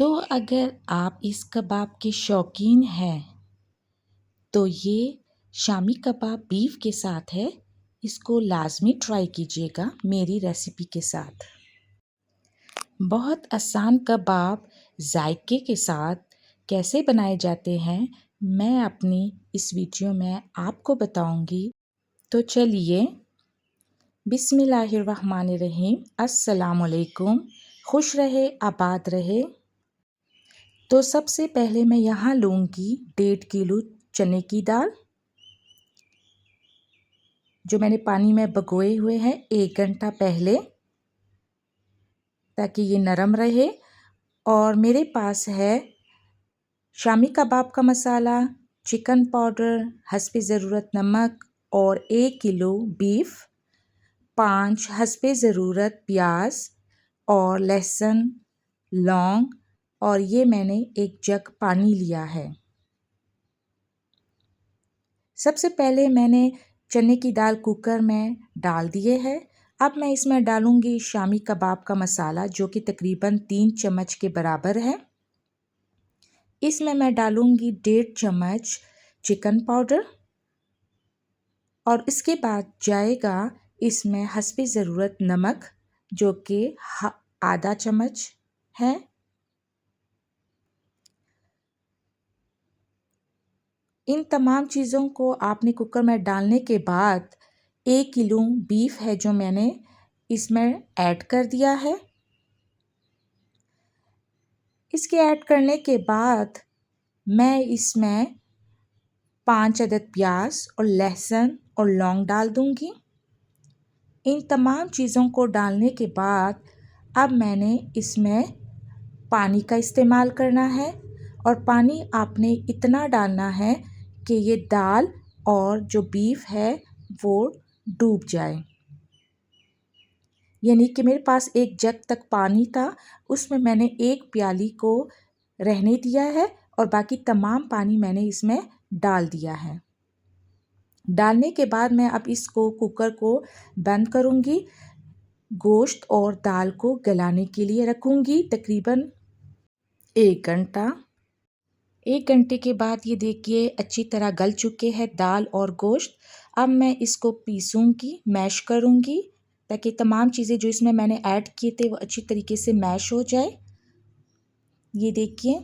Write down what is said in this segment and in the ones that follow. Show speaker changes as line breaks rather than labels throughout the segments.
तो अगर आप इस कबाब के शौकीन हैं तो ये शामी कबाब बीफ के साथ है। इसको लाज़मी ट्राई कीजिएगा मेरी रेसिपी के साथ। बहुत आसान कबाब जायके के साथ कैसे बनाए जाते हैं मैं अपनी इस वीडियो में आपको बताऊंगी। तो चलिए बिस्मिल्लाहिर्रहमानिर्रहीम। अस्सलामुअलैकुम। खुश रहे आबाद रहे। तो सबसे पहले मैं यहाँ लूँगी 1.5 किलो चने की दाल, जो मैंने पानी में भिगोए हुए हैं 1 घंटा पहले, ताकि ये नरम रहे। और मेरे पास है शामी कबाब का मसाला, चिकन पाउडर, हस्बे ज़रूरत नमक और 1 किलो बीफ, 5 हस्बे ज़रूरत प्याज और लहसुन, लौंग, और ये मैंने 1 जग पानी लिया है। सबसे पहले मैंने चने की दाल कुकर में डाल दिए है। अब मैं इसमें डालूंगी शामी कबाब का मसाला, जो कि तकरीबन 3 चम्मच के बराबर है। इसमें मैं डालूंगी 1.5 चम्मच चिकन पाउडर और इसके बाद जाएगा इसमें हस्बे ज़रूरत नमक, जो कि आधा चम्मच है। इन तमाम चीज़ों को आपने कुकर में डालने के बाद 1 किलो बीफ है जो मैंने इसमें ऐड कर दिया है। इसके ऐड करने के बाद मैं इसमें 5 अदद प्याज और लहसुन और लौंग डाल दूंगी। इन तमाम चीज़ों को डालने के बाद अब मैंने इसमें पानी का इस्तेमाल करना है, और पानी आपने इतना डालना है कि ये दाल और जो बीफ है वो डूब जाए। यानी कि मेरे पास 1 जग तक पानी था, उसमें मैंने 1 प्याली को रहने दिया है और बाकी तमाम पानी मैंने इसमें डाल दिया है। डालने के बाद मैं अब इसको कुकर को बंद करूँगी। गोश्त और दाल को गलाने के लिए रखूँगी तकरीबन 1 घंटा। 1 घंटे के बाद ये देखिए अच्छी तरह गल चुके हैं दाल और गोश्त। अब मैं इसको पीसूँगी, मैश करूँगी, ताकि तमाम चीज़ें जो इसमें मैंने ऐड किए थे वो अच्छी तरीके से मैश हो जाए। ये देखिए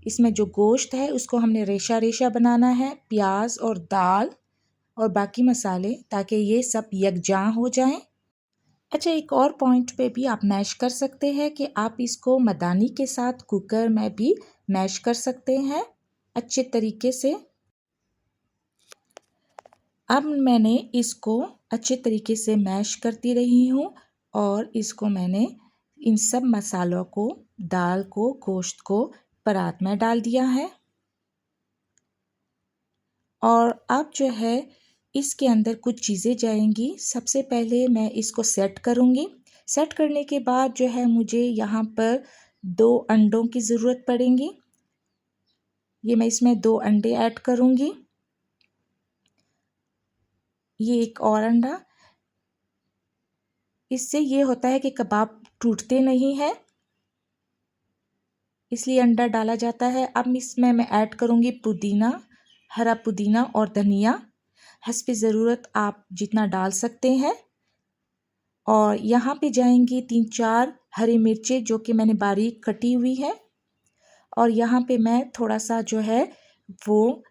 इसमें जो गोश्त है उसको हमने रेशा रेशा बनाना है, प्याज और दाल और बाकी मसाले, ताकि ये सब यकजां हो जाएं। अच्छा, एक और पॉइंट पे भी आप मैश कर सकते हैं कि आप इसको मदानी के साथ कुकर में भी मैश कर सकते हैं अच्छे तरीके से। अब मैंने इसको अच्छे तरीके से मैश करती रही हूँ और इसको मैंने इन सब मसालों को, दाल को, गोश्त को परात में डाल दिया है। और अब जो है इसके अंदर कुछ चीज़ें जाएंगी। सबसे पहले मैं इसको सेट करूँगी। सेट करने के बाद जो है मुझे यहाँ पर 2 अंडों की ज़रूरत पड़ेगी। ये मैं इसमें 2 अंडे ऐड करूँगी। ये एक और अंडा। इससे ये होता है कि कबाब टूटते नहीं हैं, इसलिए अंडा डाला जाता है। अब इसमें मैं ऐड करूँगी पुदीना, हरा पुदीना और धनिया। हस्बे ज़रूरत आप जितना डाल सकते हैं। और यहाँ पे जाएंगी 3-4 हरी मिर्चें जो कि मैंने बारीक कटी हुई है। और यहाँ पे मैं थोड़ा सा जो है वो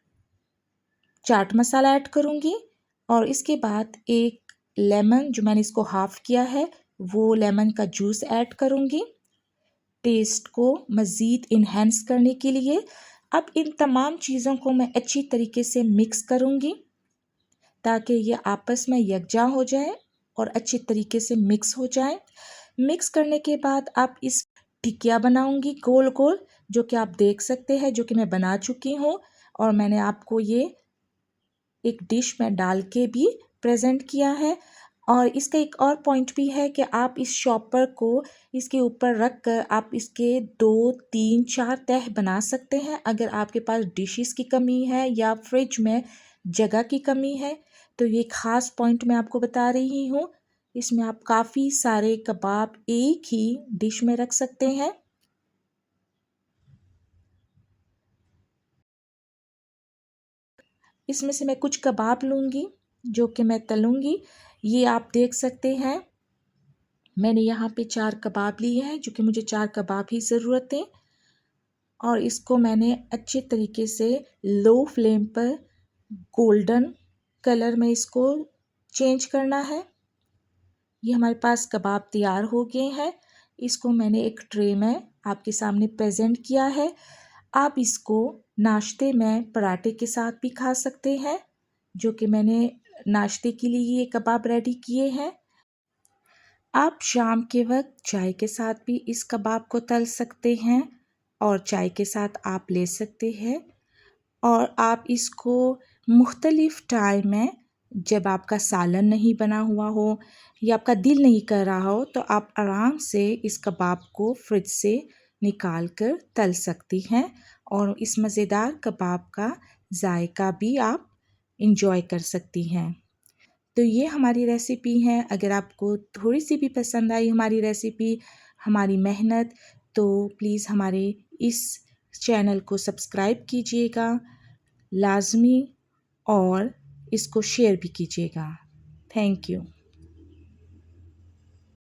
चाट मसाला ऐड करूँगी। और इसके बाद एक लेमन, जो मैंने इसको हाफ़ किया है, वो लेमन का जूस ऐड करूँगी टेस्ट को मज़ीद इन्हेंस करने के लिए। अब इन तमाम चीज़ों को मैं अच्छी तरीके से मिक्स करूँगी ताकि ये आपस में यकजां हो जाए और अच्छी तरीके से मिक्स हो जाए। मिक्स करने के बाद आप इस टिकिया बनाऊंगी गोल गोल, जो कि आप देख सकते हैं, जो कि मैं बना चुकी हूँ। और मैंने आपको ये एक डिश में डाल के भी प्रेजेंट किया है। और इसका एक और पॉइंट भी है कि आप इस शॉपर को इसके ऊपर रख कर आप इसके 2, 3, 4 तह बना सकते हैं। अगर आपके पास डिशेस की कमी है या फ्रिज में जगह की कमी है, तो ये ख़ास पॉइंट मैं आपको बता रही हूँ। इसमें आप काफ़ी सारे कबाब एक ही डिश में रख सकते हैं। इसमें से मैं कुछ कबाब लूँगी जो कि मैं तलूँगी। ये आप देख सकते हैं, मैंने यहाँ पे 4 कबाब लिए हैं जो कि मुझे 4 कबाब ही ज़रूरत है। और इसको मैंने अच्छे तरीके से लो फ्लेम पर गोल्डन कलर में इसको चेंज करना है। ये हमारे पास कबाब तैयार हो गए हैं। इसको मैंने एक ट्रे में आपके सामने प्रेजेंट किया है। आप इसको नाश्ते में पराठे के साथ भी खा सकते हैं, जो कि मैंने नाश्ते के लिए ये कबाब रेडी किए हैं। आप शाम के वक्त चाय के साथ भी इस कबाब को तल सकते हैं और चाय के साथ आप ले सकते हैं। और आप इसको मुख्तलिफ़ टाइम में, जब आपका सालन नहीं बना हुआ हो या आपका दिल नहीं कर रहा हो, तो आप आराम से इस कबाब को फ्रिज से निकाल कर तल सकती हैं और इस मज़ेदार कबाब का जायका भी आप इंजॉय कर सकती हैं। तो ये हमारी रेसिपी है। अगर आपको थोड़ी सी भी पसंद आई हमारी रेसिपी, हमारी मेहनत, तो प्लीज़ हमारे इस चैनल को सब्सक्राइब कीजिएगा लाज़मी और इसको शेयर भी कीजिएगा। Thank you.